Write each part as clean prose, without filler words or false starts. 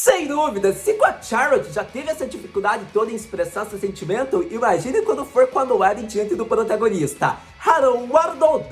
Sem dúvida, se com a Charlotte já teve essa dificuldade toda em expressar seu sentimento, imagine quando for com a Noelle diante do protagonista. Haruardo,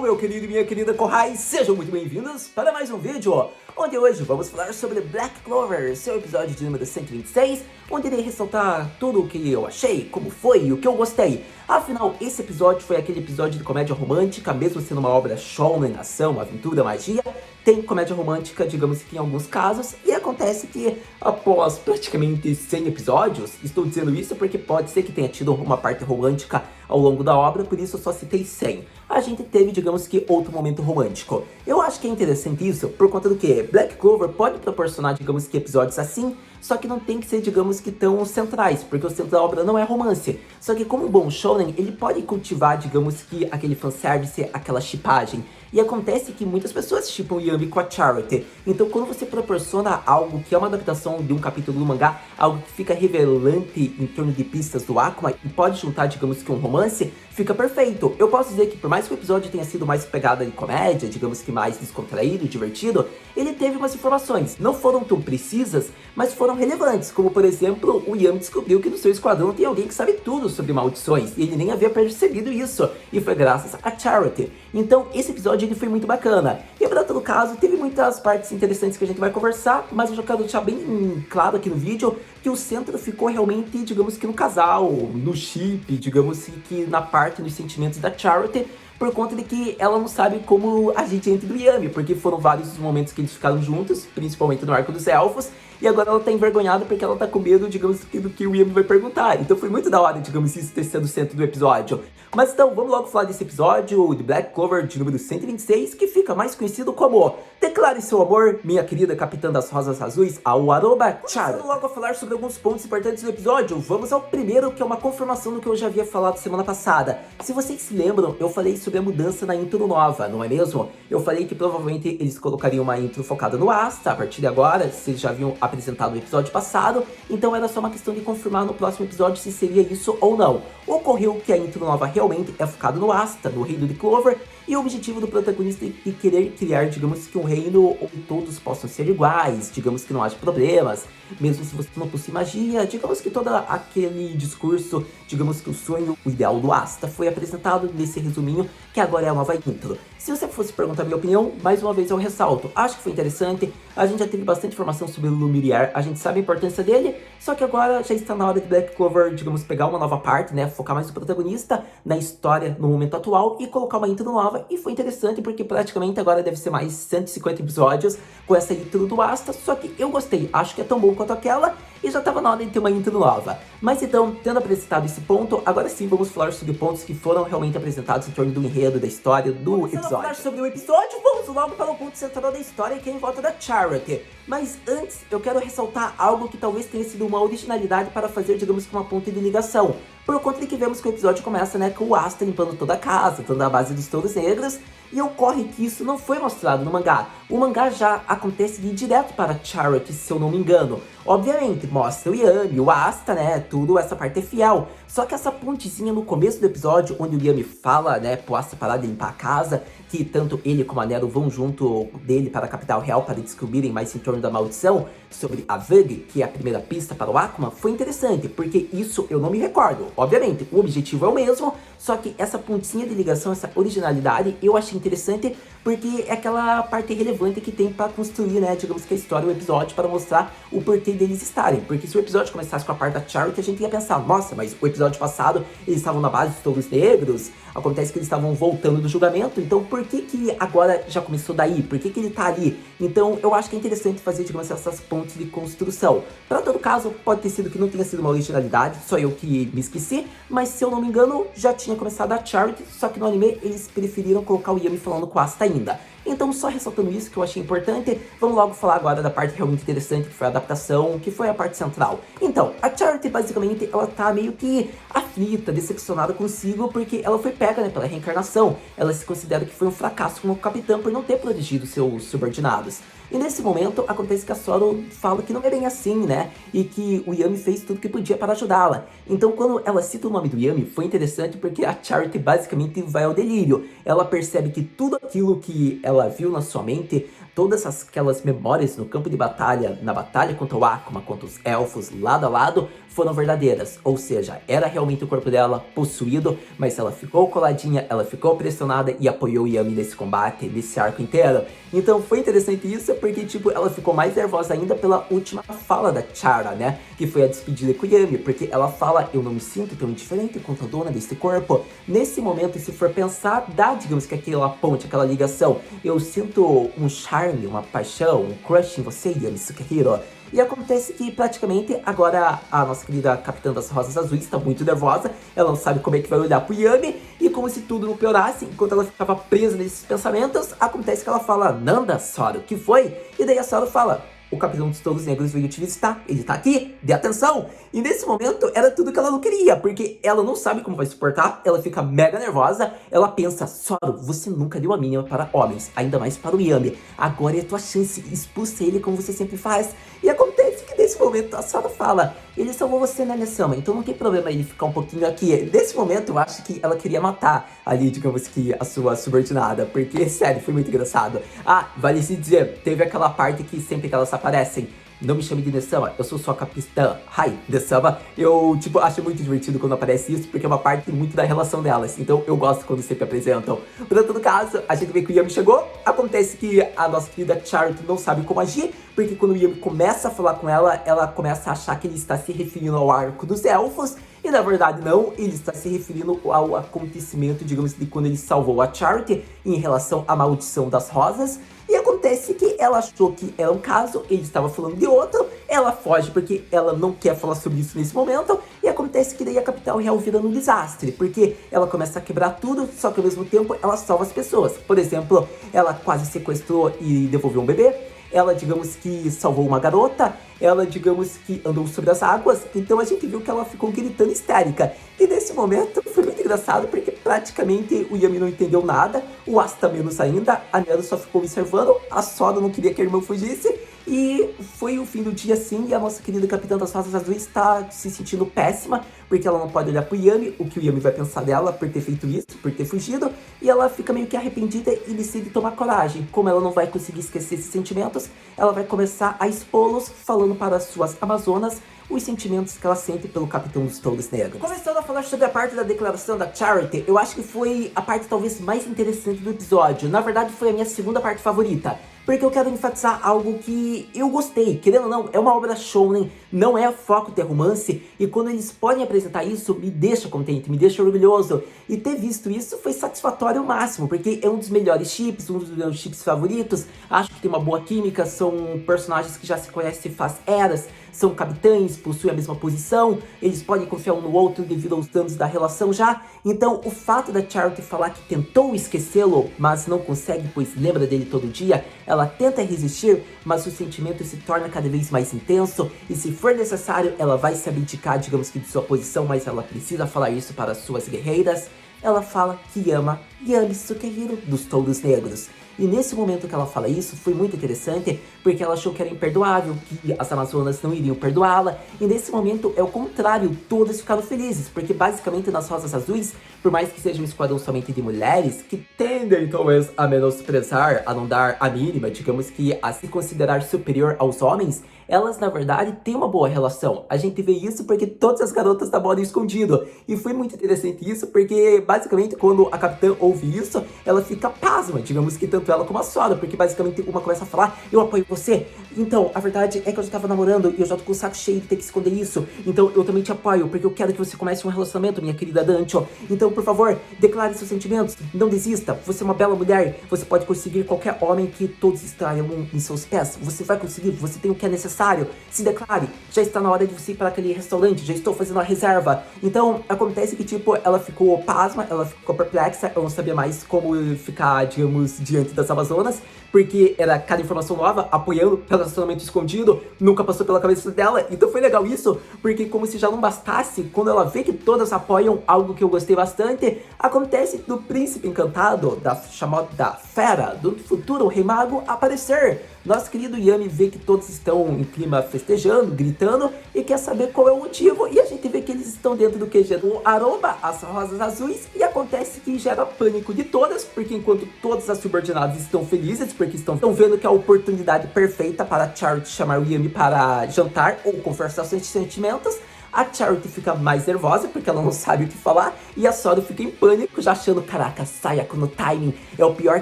meu querido e minha querida Kohai, sejam muito bem-vindos para mais um vídeo, onde hoje vamos falar sobre Black Clover, seu episódio de número 126, onde irei ressaltar tudo o que eu achei, como foi e o que eu gostei. Afinal, esse episódio foi aquele episódio de comédia romântica, mesmo sendo uma obra shonen, ação, aventura, magia, tem comédia romântica, digamos que em alguns casos, e acontece que após praticamente 100 episódios, estou dizendo isso porque pode ser que tenha tido uma parte romântica ao longo da obra, por isso eu só citei 100. A gente teve, digamos que, outro momento romântico. Eu acho que é interessante isso, por conta do que Black Clover pode proporcionar, digamos que, episódios assim, só que não tem que ser, digamos que, tão centrais, porque o centro da obra não é romance. Só que como um bom shonen, ele pode cultivar, digamos que, aquele fanservice, aquela shippagem. E acontece que muitas pessoas shippam Yami com a Charity. Então quando você proporciona algo que é uma adaptação de um capítulo do mangá, algo que fica revelante em torno de pistas do Akuma e pode juntar, digamos que, um romance, fica perfeito. Eu posso dizer que por mais que o episódio tenha sido mais pegada de comédia, digamos que mais descontraído, divertido, ele teve umas informações. Não foram tão precisas, mas foram relevantes. Como por exemplo, o Yami descobriu que no seu esquadrão tem alguém que sabe tudo sobre maldições. E ele nem havia percebido isso. E foi graças a Charity. Então esse episódio ele foi muito bacana. E para todo caso, teve muitas partes interessantes que a gente vai conversar, mas eu já quero deixar bem claro aqui no vídeo que o centro ficou realmente, digamos que no casal, no chip, digamos que na parte dos sentimentos da Charity, por conta de que ela não sabe como agir diante do Yami, porque foram vários os momentos que eles ficaram juntos, principalmente no arco dos elfos, e agora ela tá envergonhada porque ela tá com medo, digamos, do que o Yami vai perguntar. Então foi muito da hora, digamos, isso ter sido o centro do episódio. Mas então, vamos logo falar desse episódio de Black Clover de número 126, que fica mais conhecido como Declare Seu Amor, minha querida Capitã das Rosas Azuis, ao Aroba Chara. Vamos logo a falar sobre alguns pontos importantes do episódio. Vamos ao primeiro, que é uma confirmação do que eu já havia falado semana passada. Se vocês se lembram, eu falei sobre a mudança na intro nova, não é mesmo? Eu falei que provavelmente eles colocariam uma intro focada no Asta, a partir de agora, se eles já haviam apresentado no episódio passado, então era só uma questão de confirmar no próximo episódio se seria isso ou não. Ocorreu que a intro nova realmente é focada no Asta, no reino de Clover, e o objetivo do protagonista é querer criar, digamos que, um reino onde todos possam ser iguais, digamos que não haja problemas, mesmo se você não possui magia, digamos que todo aquele discurso, digamos que o sonho, o ideal do Asta foi apresentado nesse resuminho, que agora é a nova intro. Se você fosse perguntar a minha opinião, mais uma vez eu ressalto, acho que foi interessante, a gente já teve bastante informação sobre o Lumiriar, a gente sabe a importância dele, só que agora já está na hora de Black Clover, digamos, pegar uma nova parte, né, focar mais no protagonista, na história, no momento atual, e colocar uma intro nova, e foi interessante porque praticamente agora deve ser mais 150 episódios com essa intro do Asta, só que eu gostei, acho que é tão bom quanto aquela, e já estava na hora de ter uma intro nova. Mas então, tendo apresentado esse ponto, agora sim vamos falar sobre pontos que foram realmente apresentados em torno do enredo, da história, do episódio. Falar sobre o episódio, vamos logo para o ponto central da história, que é em volta da Charity. Mas antes, eu quero ressaltar algo que talvez tenha sido uma originalidade para fazer, digamos que, uma ponte de ligação. Por conta de que vemos que o episódio começa, né, com o Asta limpando toda a casa, toda a base dos touros negros, e ocorre que isso não foi mostrado no mangá. O mangá já acontece de ir direto para Charity, se eu não me engano. Obviamente, mostra o Yami, o Asta, né, tudo essa parte é fiel. Só que essa pontezinha no começo do episódio, onde o Yami fala, né, pro Asta parar de limpar a casa, que tanto ele como a Nero vão junto dele para a capital real para descobrirem mais em torno da maldição, sobre a Vug, que é a primeira pista para o Akuma, foi interessante, porque isso eu não me recordo. Obviamente, o objetivo é o mesmo, só que essa pontinha de ligação, essa originalidade, eu achei interessante, porque é aquela parte relevante que tem para construir, né, digamos que a história, o episódio, para mostrar o porquê deles estarem. Porque se o episódio começasse com a parte da Charity, a gente ia pensar, nossa, mas o episódio passado eles estavam na base dos touros negros, acontece que eles estavam voltando do julgamento, então por que agora já começou daí? Por que ele tá ali? Então eu acho que é interessante fazer, digamos, essas pontes de construção. Para todo caso, pode ter sido que não tenha sido uma originalidade, só eu que me esqueci, mas se eu não me engano, já tinha começado a Charity, só que no anime eles preferiram colocar o Yami falando com a Asta ainda. Então, só ressaltando isso que eu achei importante, vamos logo falar agora da parte realmente interessante, que foi a adaptação, que foi a parte central. Então, a Charity, basicamente, ela tá meio que aflita, decepcionada consigo, porque ela foi pega, né, pela reencarnação. Ela se considera que foi um fracasso como capitã por não ter protegido seus subordinados. E nesse momento, acontece que a Soro fala que não é bem assim, né? E que o Yami fez tudo que podia para ajudá-la. Então, quando ela cita o nome do Yami, foi interessante porque a Charity basicamente vai ao delírio. Ela percebe que tudo aquilo que ela viu na sua mente, todas aquelas memórias no campo de batalha, na batalha contra o Akuma, contra os elfos, lado a lado, foram verdadeiras. Ou seja, era realmente o corpo dela possuído, mas ela ficou coladinha, ela ficou pressionada e apoiou o Yami nesse combate, nesse arco inteiro. Então foi interessante isso, porque tipo, ela ficou mais nervosa ainda pela última fala da Chara, né? Que foi a despedida com o Yami, porque ela fala, eu não me sinto tão indiferente quanto a dona desse corpo. Nesse momento, se for pensar, dá, digamos que aquela ponte, aquela ligação. Eu sinto um charme, uma paixão, um crush em você, Yami Sukehiro. E acontece que praticamente agora a nossa querida Capitã das Rosas Azuis está muito nervosa, ela não sabe como é que vai olhar pro Yami, e como se tudo não piorasse, enquanto ela ficava presa nesses pensamentos, acontece que ela fala, Nanda, Soro, que foi? E daí a Soro fala, o Capitão dos Touros Negros veio te visitar, ele tá aqui, dê atenção! E nesse momento era tudo que ela não queria, porque ela não sabe como vai suportar, ela fica mega nervosa, ela pensa, Soro, você nunca deu a mínima para homens, ainda mais para o Yami, agora é a tua chance, expulsa ele como você sempre faz. E acontece que nesse momento a Sora fala, ele salvou você, né, Nessama? Então não tem problema ele ficar um pouquinho aqui. Nesse momento eu acho que ela queria matar ali, digamos que a sua subordinada, porque, sério, foi muito engraçado. Ah, vale se dizer, teve aquela parte que sempre que elas aparecem, não me chame de Nessama, eu sou sua capitã. Hi, Nessama. Eu, tipo, acho muito divertido quando aparece isso, porque é uma parte muito da relação delas. Então eu gosto quando sempre apresentam. Por todo caso, a gente vê que o Yami chegou. Acontece que a nossa querida Charity não sabe como agir, porque quando o Yami começa a falar com ela, ela começa a achar que ele está se referindo ao arco dos elfos. E na verdade não, ele está se referindo ao acontecimento, digamos, de quando ele salvou a Charity em relação à maldição das rosas. E acontece que ela achou que era um caso, ele estava falando de outro, ela foge porque ela não quer falar sobre isso nesse momento, e acontece que daí a capital real vira um desastre, porque ela começa a quebrar tudo, só que ao mesmo tempo ela salva as pessoas. Por exemplo, ela quase sequestrou e devolveu um bebê, ela, digamos que salvou uma garota, ela, digamos que andou sobre as águas, então a gente viu que ela ficou gritando histérica. E nesse momento foi muito engraçado, porque praticamente o Yami não entendeu nada, o Asta menos ainda, a Nero só ficou observando, a Sora não queria que a irmã fugisse, e foi o fim do dia sim, e a nossa querida Capitã das Rosas Azuis está se sentindo péssima, porque ela não pode olhar pro Yami, o que o Yami vai pensar dela por ter feito isso, por ter fugido, e ela fica meio que arrependida e decide tomar coragem. Como ela não vai conseguir esquecer esses sentimentos, ela vai começar a expô-los, falando para as suas Amazonas os sentimentos que ela sente pelo Capitão dos Touros Negros. Começando a falar sobre a parte da declaração da Charity, eu acho que foi a parte talvez mais interessante do episódio. Na verdade, foi a minha segunda parte favorita, porque eu quero enfatizar algo que eu gostei. Querendo ou não, é uma obra shounen, não é foco ter romance, e quando eles podem apresentar isso, me deixa contente, me deixa orgulhoso. E ter visto isso foi satisfatório ao máximo, porque é um dos melhores chips, um dos meus chips favoritos. Acho que tem uma boa química, são personagens que já se conhecem faz eras, são capitães, possuem a mesma posição, eles podem confiar um no outro devido aos danos da relação já. Então o fato da Charity falar que tentou esquecê-lo, mas não consegue, pois lembra dele todo dia, ela tenta resistir, mas o sentimento se torna cada vez mais intenso, e se for necessário, ela vai se abdicar, digamos que de sua posição, mas ela precisa falar isso para as suas guerreiras. Ela fala que ama Yami Sukehiro dos Touros Negros. E nesse momento que ela fala isso, foi muito interessante, porque ela achou que era imperdoável, que as Amazonas não iriam perdoá-la, e nesse momento é o contrário, todas ficaram felizes, porque basicamente nas Rosas Azuis, por mais que seja um esquadrão somente de mulheres, que tendem talvez a menosprezar, a não dar a mínima, digamos que a se considerar superior aos homens, elas na verdade têm uma boa relação. A gente vê isso porque todas as garotas namoram escondido, e foi muito interessante isso, porque basicamente quando a capitã ouve isso, ela fica pasma, digamos que tanto ela como a Sora, porque basicamente uma começa a falar, eu apoio você, então a verdade é que eu já tava namorando e eu já tô com o saco cheio de ter que esconder isso, então eu também te apoio, porque eu quero que você comece um relacionamento, minha querida Dancho, então por favor, declare seus sentimentos, não desista, você é uma bela mulher, você pode conseguir qualquer homem que todos extraiam em seus pés, você vai conseguir, você tem o que é necessário, se declare, já está na hora de você ir para aquele restaurante, já estou fazendo a reserva. Então acontece que tipo, ela ficou pasma, ela ficou perplexa, ela não sabia mais como ficar, digamos, diante das Amazonas, porque era cada informação nova, apoiando relacionamento escondido, nunca passou pela cabeça dela. Então foi legal isso, porque como se já não bastasse, quando ela vê que todas apoiam algo que eu gostei bastante, acontece do príncipe encantado, da chamada fera, do futuro rei mago, aparecer. Nosso querido Yami vê que todos estão em clima festejando, gritando, e quer saber qual é o motivo, e a gente vê que eles estão dentro do QG do Aromba, as rosas azuis, e acontece que gera pânico de todas, porque enquanto todas as subordinadas estão felizes, porque estão vendo que é a oportunidade perfeita para a Charity chamar o Yami para jantar ou conversar seus sentimentos, a Charity fica mais nervosa, porque ela não sabe o que falar, e a Sora fica em pânico, já achando, caraca, Sayako no timing, é o pior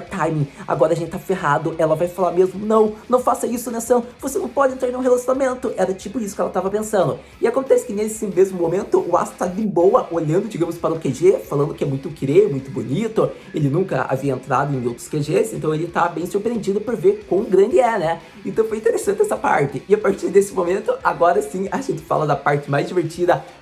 timing, agora a gente tá ferrado, ela vai falar mesmo, não faça isso, Nessan, você não pode entrar em um relacionamento, era tipo isso que ela tava pensando. E acontece que nesse mesmo momento, o Asta tá de boa, olhando, digamos, para o QG, falando que é muito querer, muito bonito, ele nunca havia entrado em outros QGs, então ele tá bem surpreendido por ver quão grande é, né? Então foi interessante essa parte, e a partir desse momento, agora sim, a gente fala da parte mais divertida,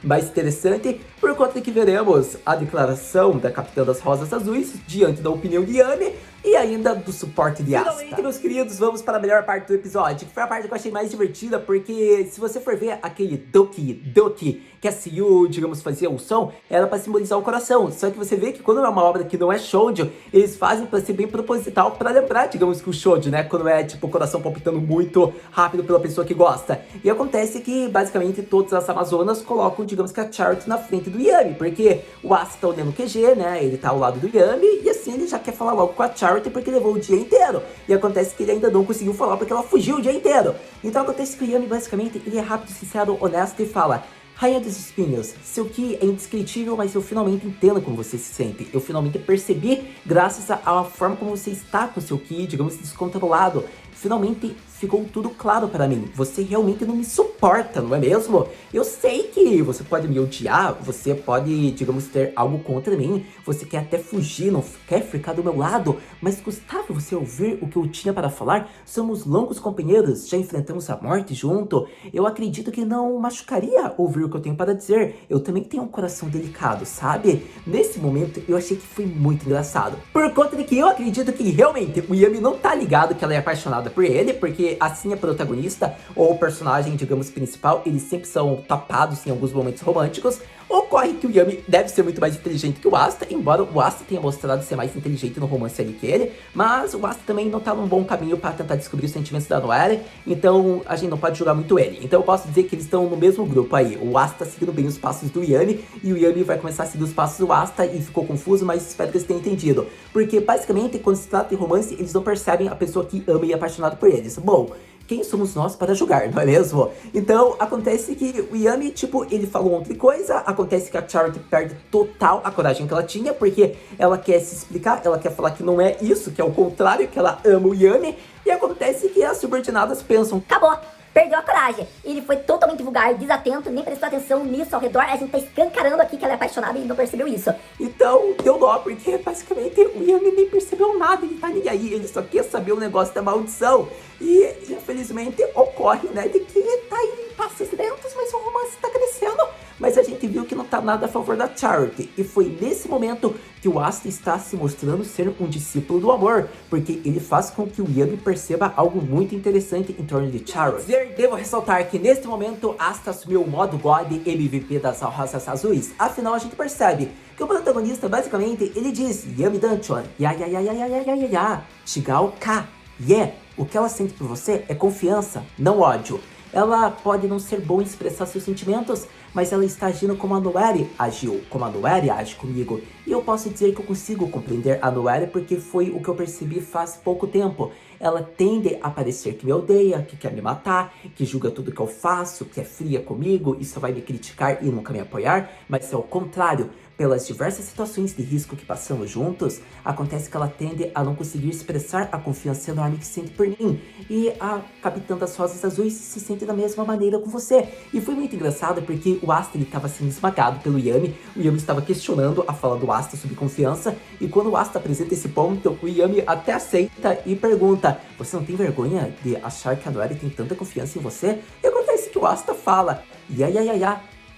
mais interessante, por conta de que veremos a declaração da Capitã das Rosas Azuis diante da opinião de Yami e ainda do suporte de Asta. Finalmente, meus queridos, vamos para a melhor parte do episódio, que foi a parte que eu achei mais divertida, porque se você for ver aquele Doki, que a Siyu, digamos, fazia o som, era para simbolizar o coração. Só que você vê que quando é uma obra que não é shoujo, eles fazem para ser bem proposital, para lembrar, digamos, que o shoujo, né, quando é tipo o coração palpitando muito rápido pela pessoa que gosta. E acontece que, basicamente, todas as Amazonas colocam, digamos, que a Charity na frente do Yami, porque o Asta tá olhando o QG, né, ele tá ao lado do Yami, e assim ele já quer falar logo com a Charity, porque levou o dia inteiro. E acontece que ele ainda não conseguiu falar, porque ela fugiu o dia inteiro. Então acontece que o Yami, basicamente, ele é rápido, sincero, honesto e fala: Rainha dos Espinhos, seu Ki é indescritível, mas eu finalmente entendo como você se sente. Eu finalmente percebi, graças à forma como você está com seu Ki, digamos, descontrolado. Finalmente ficou tudo claro para mim. Você realmente não me suporta, não é mesmo? Eu sei que você pode me odiar, você pode, digamos, ter algo contra mim. Você quer até fugir, não quer ficar do meu lado. Mas custava você ouvir o que eu tinha para falar? Somos longos companheiros, já enfrentamos a morte junto. Eu acredito que não machucaria ouvir o que eu tenho para dizer. Eu também tenho um coração delicado, sabe? Nesse momento eu achei que foi muito engraçado. Por conta de que eu acredito que realmente o Yami não tá ligado que ela é apaixonada por ele, porque assim a protagonista ou o personagem, digamos, principal, eles sempre são tapados em alguns momentos românticos. Ocorre que o Yami deve ser muito mais inteligente que o Asta, embora o Asta tenha mostrado ser mais inteligente no romance ali que ele, mas o Asta também não tá num bom caminho para tentar descobrir os sentimentos da Noelle, então a gente não pode julgar muito ele. Então eu posso dizer que eles estão no mesmo grupo aí, o Asta seguindo bem os passos do Yami, e o Yami vai começar a seguir os passos do Asta, e ficou confuso, mas espero que eles tenham entendido. Porque basicamente, quando se trata de romance, eles não percebem a pessoa que ama e é apaixonada por eles. Bom, quem somos nós para julgar, não é mesmo? Então, acontece que o Yami, tipo, ele falou outra coisa, acontece que a Charity perde total a coragem que ela tinha, porque ela quer se explicar, ela quer falar que não é isso, que é o contrário, que ela ama o Yami, e acontece que as subordinadas pensam: acabou, perdeu a coragem. Ele foi totalmente vulgar, desatento, nem prestou atenção nisso ao redor. A gente tá escancarando aqui que ela é apaixonada e não percebeu isso. Então, deu dó, porque basicamente o Yami nem percebeu nada, ele tá nem aí, ele só quer saber o negócio da maldição. E, infelizmente, ocorre, né, de que tá em passos lentos, mas o romance tá crescendo. Mas a gente viu que não tá nada a favor da Charity. E foi nesse momento que o Asta está se mostrando ser um discípulo do amor, porque ele faz com que o Yami perceba algo muito interessante em torno de Charity. Devo ressaltar que neste momento Asta assumiu o modo God MVP das Rosas Azuis. Afinal, a gente percebe que o protagonista, basicamente, ele diz: Yami Danchon, ya, Shigao Ka, yeah. O que ela sente por você é confiança, não ódio. Ela pode não ser boa em expressar seus sentimentos, mas ela está agindo como a Noelle agiu, como a Noelle age comigo. E eu posso dizer que eu consigo compreender a Noelle porque foi o que eu percebi faz pouco tempo. Ela tende a parecer que me odeia, que quer me matar, que julga tudo que eu faço, que é fria comigo e só vai me criticar e nunca me apoiar, mas é o contrário. Pelas diversas situações de risco que passamos juntos, acontece que ela tende a não conseguir expressar a confiança enorme que sente por mim. E a Capitã das Rosas Azuis se sente da mesma maneira com você. E foi muito engraçado porque o Asta estava sendo esmagado pelo Yami. O Yami estava questionando a fala do Asta sobre confiança. E quando o Asta apresenta esse ponto, o Yami até aceita e pergunta: você não tem vergonha de achar que a Noelle tem tanta confiança em você? E acontece que o Asta fala: ya,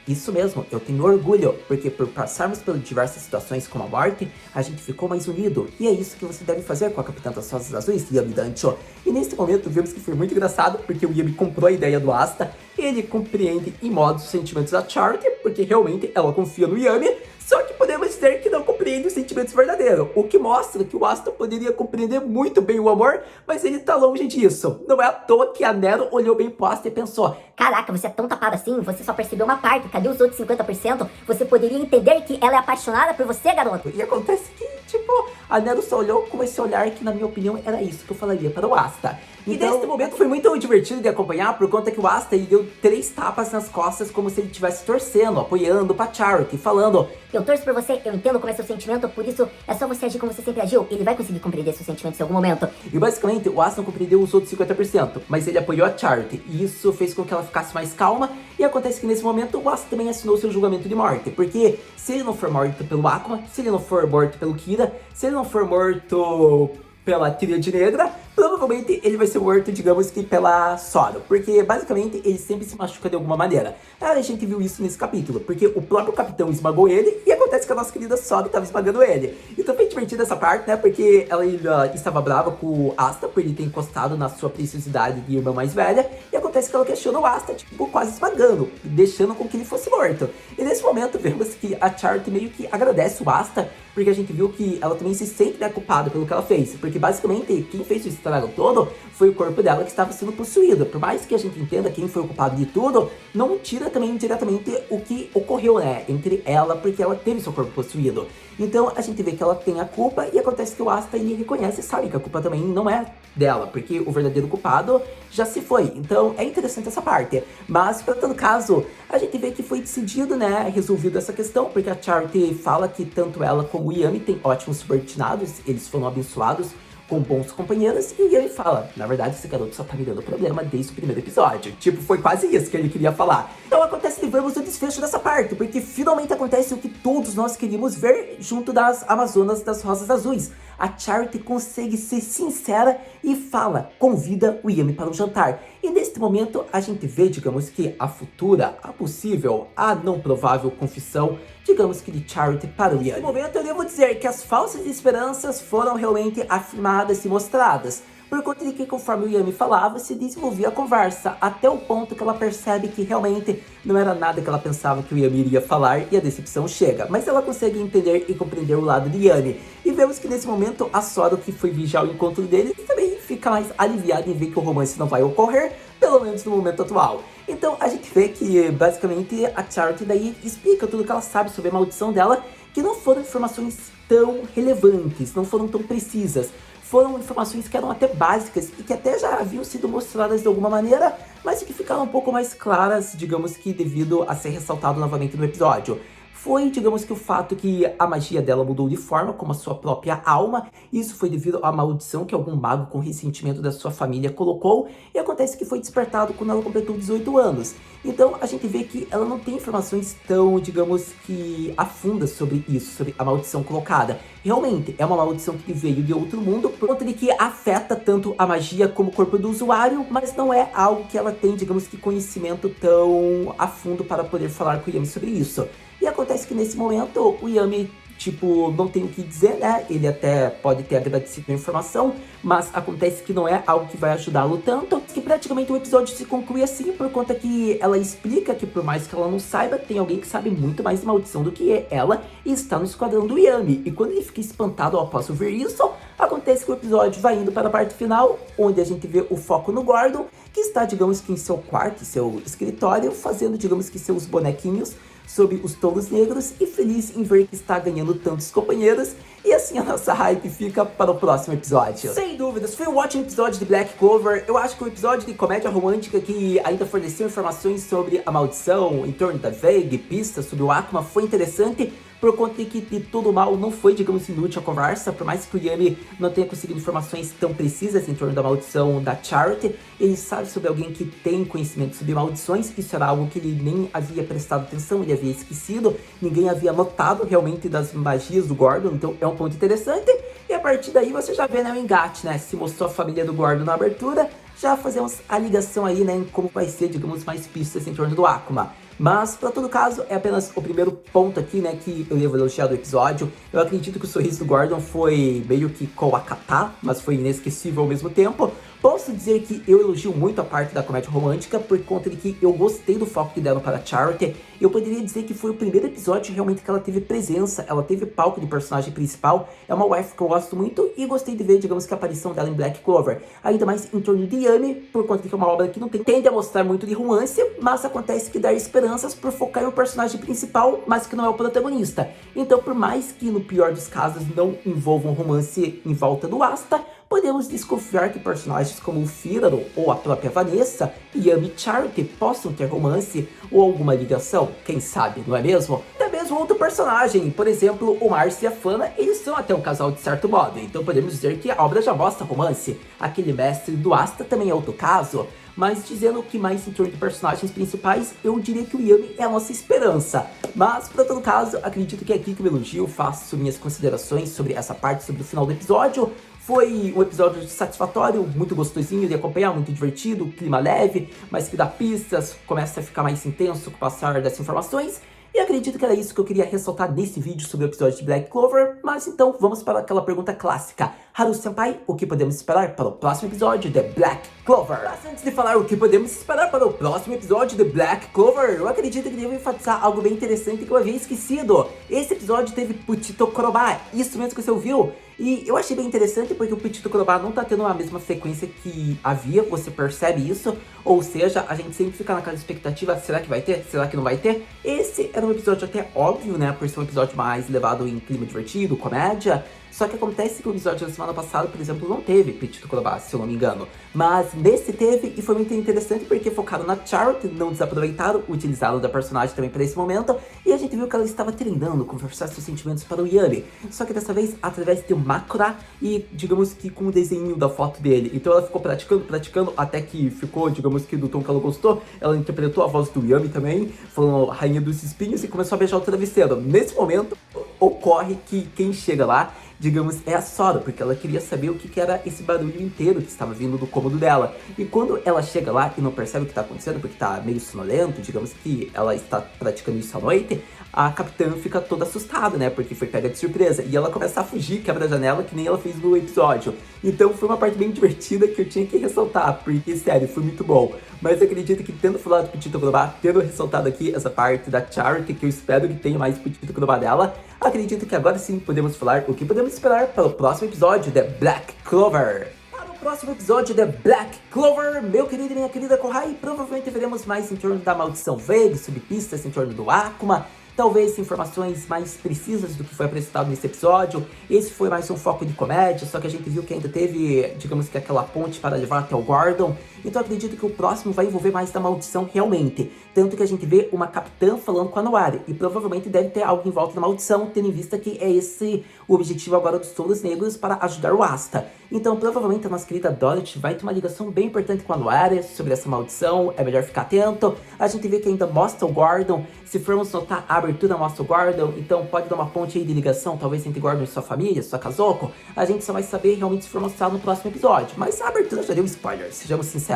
Isso mesmo, eu tenho orgulho, porque por passarmos por diversas situações como a morte, a gente ficou mais unido. E é isso que você deve fazer com a Capitã das Rosas Azuis, Yami Dancho. E nesse momento vemos que foi muito engraçado, porque o Yami comprou a ideia do Asta, ele compreende em modos os sentimentos da Charity, porque realmente ela confia no Yami, só que podemos dizer que não compreende os sentimentos verdadeiros, o que mostra que o Asta poderia compreender muito bem o amor, mas ele tá longe disso. Não é à toa que a Nero olhou bem pro Asta e pensou: caraca, você é tão tapado assim, você só percebeu uma parte, cadê os outros 50%? Você poderia entender que ela é apaixonada por você, garoto. E acontece que, tipo, a Nero só olhou com esse olhar que, na minha opinião, era isso que eu falaria para o Asta. E nesse momento foi muito divertido de acompanhar, por conta que o Asta ele deu 3 tapas nas costas, como se ele estivesse torcendo, apoiando pra Charity, falando: eu torço por você, eu entendo como é seu sentimento, por isso é só você agir como você sempre agiu. Ele vai conseguir compreender seus sentimentos em algum momento. E basicamente o Asta não compreendeu os outros 50%, mas ele apoiou a Charity, e isso fez com que ela ficasse mais calma. E acontece que nesse momento o Asta também assinou seu julgamento de morte, porque se ele não for morto pelo Akuma, se ele não for morto pelo Kira, se ele não for morto pela Tríade Negra, provavelmente ele vai ser morto, digamos que pela Zoro, porque basicamente ele sempre se machuca de alguma maneira. A gente viu isso nesse capítulo, porque o próprio capitão esmagou ele, e acontece que a nossa querida Zoro estava esmagando ele. Então foi divertido essa parte, né, porque ela estava brava com o Asta por ele ter encostado na sua preciosidade de irmã mais velha, e acontece que ela questiona o Asta, tipo, quase esmagando, deixando com que ele fosse morto. E nesse momento vemos que a Charity meio que agradece o Asta, porque a gente viu que ela também se sente, né, culpada pelo que ela fez, porque basicamente quem fez o estrago todo foi o corpo dela que estava sendo possuído. Por mais que a gente entenda quem foi o culpado de tudo, não tira também diretamente o que ocorreu, né, entre ela, porque ela teve seu corpo possuído. Então a gente vê que ela tem a culpa, e acontece que o Asta ele reconhece e sabe que a culpa também não é dela, porque o verdadeiro culpado já se foi. Então é interessante essa parte. Mas, para todo caso, a gente vê que foi decidido, né, resolvido essa questão, porque a Charity fala que tanto ela como o Yami têm ótimos subordinados, eles foram abençoados com bons companheiros, e ele fala: na verdade esse garoto só tá me dando problema desde o primeiro episódio. Tipo, foi quase isso que ele queria falar. Então acontece que vemos o desfecho dessa parte, porque finalmente acontece o que todos nós queríamos ver junto das Amazonas das Rosas Azuis. A Charity consegue ser sincera e fala, convida o Yami para um jantar. E neste momento a gente vê, digamos que a futura, a possível, a não provável confissão, digamos que de Charity para o Yami. Nesse momento eu devo dizer que as falsas esperanças foram realmente afirmadas e mostradas, por conta de que, conforme o Yami falava, se desenvolvia a conversa, até o ponto que ela percebe que realmente não era nada que ela pensava que o Yami iria falar, e a decepção chega. Mas ela consegue entender e compreender o lado de Yami. E vemos que nesse momento a Zoro, que foi vigiar o encontro dele, também fica mais aliviada em ver que o romance não vai ocorrer, pelo menos no momento atual. Então a gente vê que basicamente a Charity daí explica tudo que ela sabe sobre a maldição dela, que não foram informações tão relevantes, não foram tão precisas. Foram informações que eram até básicas e que até já haviam sido mostradas de alguma maneira, mas que ficaram um pouco mais claras, digamos que devido a ser ressaltado novamente no episódio. Foi, digamos que o fato que a magia dela mudou de forma, como a sua própria alma. Isso foi devido à maldição que algum mago com ressentimento da sua família colocou, e acontece que foi despertado quando ela completou 18 anos. Então a gente vê que ela não tem informações tão, digamos que, afundas sobre isso, sobre a maldição colocada. Realmente, é uma maldição que veio de outro mundo, por conta de que afeta tanto a magia como o corpo do usuário, mas não é algo que ela tem, digamos que, conhecimento tão a fundo para poder falar com o Yami sobre isso. E acontece que nesse momento o Yami, tipo, não tem o que dizer, né? Ele até pode ter agradecido a informação, mas acontece que não é algo que vai ajudá-lo tanto, que praticamente o episódio se conclui assim, por conta que ela explica que, por mais que ela não saiba, tem alguém que sabe muito mais de maldição do que ela e está no esquadrão do Yami. E quando ele fica espantado após ouvir isso, acontece que o episódio vai indo para a parte final, onde a gente vê o foco no Gordon, que está, digamos que, em seu quarto, seu escritório, fazendo, digamos que, seus bonequinhos sobre os touros negros, e feliz em ver que está ganhando tantos companheiros. E assim a nossa hype fica para o próximo episódio. Sem dúvidas, foi um ótimo episódio de Black Clover. Eu acho que o episódio de comédia romântica que ainda forneceu informações sobre a maldição em torno da Veig, pistas sobre o Akuma, foi interessante, por conta de que de todo mal não foi, digamos, inútil a conversa. Por mais que o Yami não tenha conseguido informações tão precisas em torno da maldição da Charity, ele sabe sobre alguém que tem conhecimento sobre maldições. Isso era algo que ele nem havia prestado atenção, ele havia esquecido, ninguém havia notado realmente das magias do Gordon, então é um ponto interessante. E a partir daí você já vê, né, o engate, né, se mostrou a família do Gordon na abertura, já fazemos a ligação aí, né, em como vai ser, digamos, mais pistas em torno do Akuma. Mas, para todo caso, é apenas o primeiro ponto aqui, né, que eu devo elogiar do episódio. Eu acredito que o sorriso do Gordon foi meio que Kawakata, mas foi inesquecível ao mesmo tempo. Posso dizer que eu elogio muito a parte da comédia romântica, por conta de que eu gostei do foco que deram para a Charity. Eu poderia dizer que foi o primeiro episódio realmente que ela teve presença, ela teve palco de personagem principal. É uma wife que eu gosto muito e gostei de ver, digamos que a aparição dela em Black Clover. Ainda mais em torno de Yami, por conta de que é uma obra que não tende a mostrar muito de romance, mas acontece que dá esperanças por focar em um personagem principal, mas que não é o protagonista. Então, por mais que no pior dos casos não envolva um romance em volta do Asta, podemos desconfiar que personagens como o Fígaro ou a própria Vanessa, Yami e Charity possam ter romance ou alguma ligação, quem sabe, não é mesmo? Até mesmo outro personagem, por exemplo, o Marcy e a Fana, eles são até um casal de certo modo, então podemos dizer que a obra já mostra romance. Aquele mestre do Asta também é outro caso, mas dizendo que mais em torno de personagens principais, eu diria que o Yami é a nossa esperança. Mas, para todo caso, acredito que é aqui que eu elogio, faço minhas considerações sobre essa parte, sobre o final do episódio. Foi um episódio satisfatório, muito gostosinho de acompanhar, muito divertido, clima leve, mas que dá pistas, começa a ficar mais intenso com o passar das informações. E acredito que era isso que eu queria ressaltar nesse vídeo sobre o episódio de Black Clover, mas então vamos para aquela pergunta clássica. Haru-senpai, o que podemos esperar para o próximo episódio de Black Clover? Mas antes de falar o que podemos esperar para o próximo episódio de Black Clover, eu acredito que devo enfatizar algo bem interessante que eu havia esquecido. Esse episódio teve Putito Koroba, isso mesmo que você ouviu. E eu achei bem interessante porque o Putito Koroba não tá tendo a mesma frequência que havia, você percebe isso? Ou seja, a gente sempre fica naquela expectativa, será que vai ter? Será que não vai ter? Esse era um episódio até óbvio, né, por ser um episódio mais levado em clima divertido, comédia. Só que acontece que o episódio da semana passada, por exemplo, não teve Putito Koroba, se eu não me engano. Mas nesse teve, e foi muito interessante porque focaram na Charity, não desaproveitaram, utilizaram da personagem também para esse momento. E a gente viu que ela estava treinando, conversar seus sentimentos para o Yami. Só que dessa vez, através de um Makura e, digamos que com o desenho da foto dele. Então ela ficou praticando, até que ficou, digamos que do tom que ela gostou. Ela interpretou a voz do Yami também, falando Rainha dos Espinhos, e começou a beijar o travesseiro. Nesse momento, ocorre que quem chega lá, digamos, é a Sora, porque ela queria saber o que era esse barulho inteiro que estava vindo do cômodo dela. E quando ela chega lá e não percebe o que está acontecendo, porque está meio sonolento, digamos que ela está praticando isso à noite, a capitã fica toda assustada, né, porque foi pega de surpresa. E ela começa a fugir, quebra a janela, que nem ela fez no episódio. Então foi uma parte bem divertida que eu tinha que ressaltar, porque, sério, foi muito bom. Mas eu acredito que tendo falado de Putito Koroba, tendo ressaltado aqui essa parte da Charity, que eu espero que tenha mais Putito Koroba dela, acredito que agora sim podemos falar o que podemos esperar para o próximo episódio de Black Clover. Para o próximo episódio de Black Clover, meu querido e minha querida Kohai, provavelmente veremos mais em torno da maldição Vague, sobre pistas em torno do Akuma, talvez informações mais precisas do que foi apresentado nesse episódio. Esse foi mais um foco de comédia, só que a gente viu que ainda teve, digamos que aquela ponte para levar até o Gordon. Então eu acredito que o próximo vai envolver mais da maldição realmente. Tanto que a gente vê uma capitã falando com a Noari, e provavelmente deve ter algo em volta da maldição, tendo em vista que é esse o objetivo agora dos Souls Negros para ajudar o Asta. Então provavelmente a nossa querida Dorothy vai ter uma ligação bem importante com a Noari sobre essa maldição, é melhor ficar atento. A gente vê que ainda mostra o Gordon, se formos notar a abertura mostra o Gordon, então pode dar uma ponte aí de ligação, talvez entre Gordon e sua família, sua Kazoko. A gente só vai saber realmente se for mostrado no próximo episódio, mas a abertura já deu spoiler, sejamos sinceros.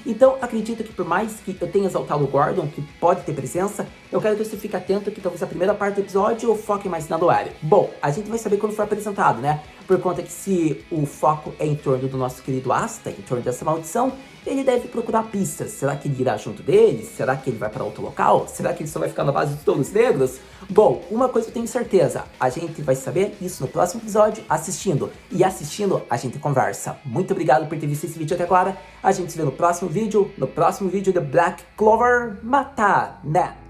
Então, acredito que por mais que eu tenha exaltado o Gordon, que pode ter presença, eu quero que você fique atento que talvez a primeira parte do episódio foque mais na Noari. Bom, a gente vai saber quando for apresentado, né? Por conta que se o foco é em torno do nosso querido Asta, em torno dessa maldição, ele deve procurar pistas. Será que ele irá junto deles? Será que ele vai para outro local? Será que ele só vai ficar na base dos Touros Negros? Bom, uma coisa eu tenho certeza, a gente vai saber isso no próximo episódio assistindo. E assistindo, a gente conversa. Muito obrigado por ter visto esse vídeo até agora. A gente se vê no próximo vídeo de Black Clover. Mata, né?